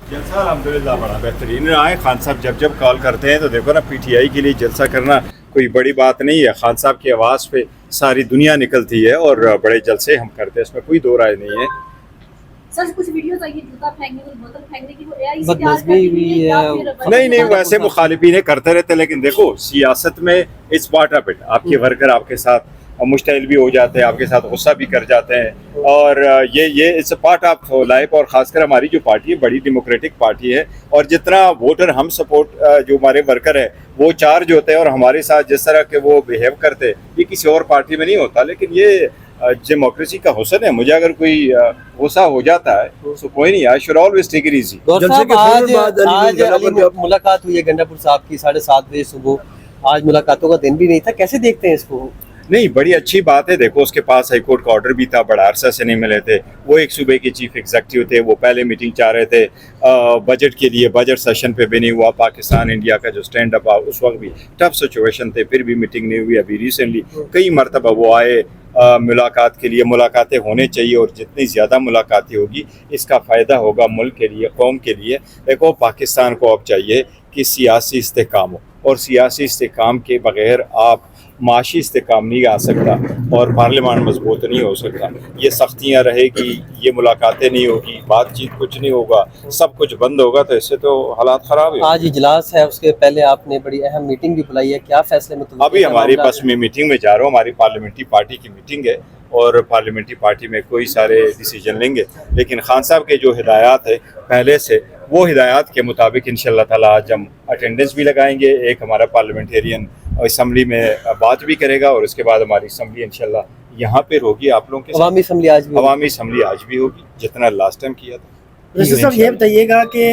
जलसा अल्हम्दुलिल्लाह बड़ा बेहतरीन रहा है। खान साहब जब जब कॉल करते हैं तो देखो ना, पीटीआई के लिए जलसा करना कोई बड़ी बात नहीं है। खान साहब की आवाज़ पे सारी दुनिया निकलती है और बड़े जलसे हम करते हैं, इसमें कोई दो राय नहीं है। सर कुछ वीडियोस आई है जूता फेंकने की, बोतल फेंकने की, वो एआई से बदतमीजी तैयार करती भी है या है। फिर नहीं वैसे मुखालिफिन करते रहते हैं, लेकिन देखो सियासत में इट्स पार्ट ऑफ इट। आपके वर्कर आपके साथ मुश्तइल भी हो जाते हैं, आपके साथ गुस्सा भी कर जाते हैं, और ये it's a part of life. और ख़ासकर हमारी जो पार्टी है बड़ी डेमोक्रेटिक पार्टी है, और जितना वोटर हम सपोर्ट जो हमारे वर्कर है वो चार्ज होते हैं और हमारे साथ जिस तरह के वो बिहेव करते हैं, ये किसी और पार्टी में नहीं होता। लेकिन ये डेमोक्रेसी का हुस्न है। मुझे अगर कोई गुस्सा हो जाता है तो कोई नहीं, I should always take it easy. Gaur साहब, आज अली मुलाकात हुई है गंडापुर साहब की 7:30 बजे सुबह। आज मुलाकातों का दिन भी नहीं था, कैसे देखते हैं इसको? नहीं, बड़ी अच्छी बात है। देखो उसके पास हाई कोर्ट का ऑर्डर भी था, बड़ा अरसा से नहीं मिले थे। वो एक सूबे के चीफ एग्जीक्यूटिव थे, वो पहले मीटिंग चाह रहे थे बजट के लिए, बजट सेशन पे भी नहीं हुआ। पाकिस्तान इंडिया का जो स्टैंड अप उस वक्त भी टफ सिचुएशन थे, फिर भी मीटिंग नहीं हुई। अभी रिसेंटली कई मरतबा वो आए मुलाकात के लिए। मुलाकातें होने चाहिए, और जितनी ज़्यादा मुलाकातें होगी इसका फ़ायदा होगा मुल्क के लिए, कौम के लिए। देखो पाकिस्तान को अब चाहिए कि सियासी इस्तेहकाम हो, और सियासी इस्तेहकाम के बग़ैर आप माशी इस्तेहकाम नहीं आ सकता, और पार्लियामान मजबूत नहीं हो सकता। ये सख्तियाँ रहेगी, ये मुलाकातें नहीं होगी, बातचीत कुछ नहीं होगा, सब कुछ बंद होगा, तो इससे तो हालात ख़राब है। आज इजलास है, उसके पहले आपने बड़ी अहम मीटिंग भी बुलाई है, क्या फैसले में? अभी हमारी बस में मीटिंग में जा रहा हूँ, हमारी पार्लियामेंट्री पार्टी की मीटिंग है, और पार्लियामेंट्री पार्टी में कोई सारे डिसीजन लेंगे। लेकिन खान साहब के जो हिदायत है पहले से, वो हिदायत के मुताबिक इंशाअल्लाह ताला आज हम अटेंडेंस भी लगाएंगे। एक हमारा पार्लियामेंटेरियन असम्बली में बात भी करेगा, और उसके बाद हमारी असम्बली इंशाअल्लाह यहाँ पे होगी आप लोगों के साथ। अवामी असम्बली आज भी होगी, जितना लास्ट टाइम किया था। रशीद साहब ये बताइएगा कि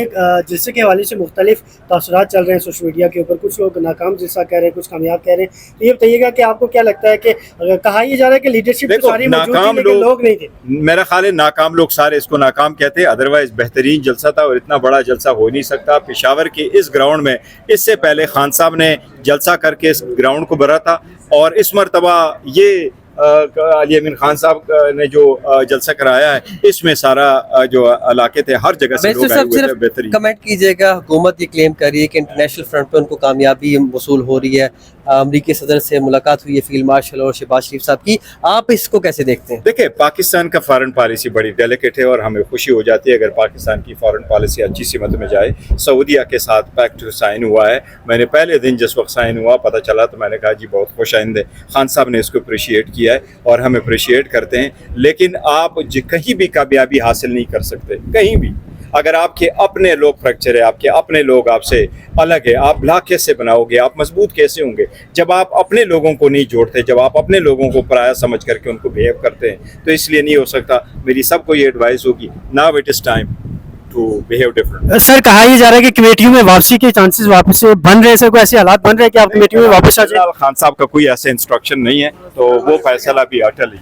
जलसे के हवाले से मुख्तलिफ तासुरात चल रहे हैं सोशल मीडिया के ऊपर, कुछ लोग नाकाम जलसा कह रहे हैं, कुछ कामयाब कह रहे हैं। तो ये बताइएगा कि आपको क्या लगता है कि कहा यह जा रहा है कि लीडरशिप तो सारी मौजूद थी, लेकिन लोग नहीं थे। मेरा ख्याल है नाकाम लोग सारे इसको नाकाम कहते हैं, अदरवाइज बेहतरीन जलसा था, और इतना बड़ा जलसा हो नहीं सकता। पेशावर के इस ग्राउंड में इससे पहले खान साहब ने जलसा करके इस ग्राउंड को भरा था, और इस मरतबा ये अली अमीन खान साहब ने जो जलसा कराया है, इसमें सारा जो इलाके थे हर जगह से लोग आए हुए थे। बेहतरीन कमेंट कीजिएगा। हुकूमत ये क्लेम कर रही है कि इंटरनेशनल फ्रंट पे उनको कामयाबी वसूल हो रही है। अमरीकी सदर से मुलाकात हुई है फील्ड मार्शल और शहबाज शरीफ साहब की, आप इसको कैसे देखते हैं? देखिए पाकिस्तान का फॉरेन पॉलिसी बड़ी डेलिकेट है, और हमें खुशी हो जाती है अगर पाकिस्तान की फॉरेन पॉलिसी अच्छी सीमत में जाए। सऊदीया के साथ पैक्ट साइन हुआ है, मैंने पहले दिन जिस वक्त साइन हुआ पता चला तो मैंने कहा जी बहुत खुश आइंद है। खान साहब ने इसको अप्रिशिएट किया है, और हम अप्रिशिएट करते हैं। लेकिन आप कहीं भी कामयाबी हासिल नहीं कर सकते, कहीं भी। अगर आपके अपने लोग फ्रैक्चर है, आपके अपने लोग आपसे अलग है, आप ब्लॉक कैसे बनाओगे, आप मजबूत कैसे होंगे जब आप अपने लोगों को नहीं जोड़ते, जब आप अपने लोगों को पराया समझ करके उनको बिहेव करते हैं? तो इसलिए नहीं हो सकता। मेरी सबको ये एडवाइस होगी, now it is time to behave different. Sir कहा यह जा रहा है कि कमेटियों में वापसी के चांसेस वापस से बन रहे हैं, सर कोई ऐसे हालात बन रहे हैं कि आप कमेटियों में वापस आ जाए? खान साहब का कोई ऐसा इंस्ट्रक्शन नहीं है, तो वो फैसला भी अटल ही।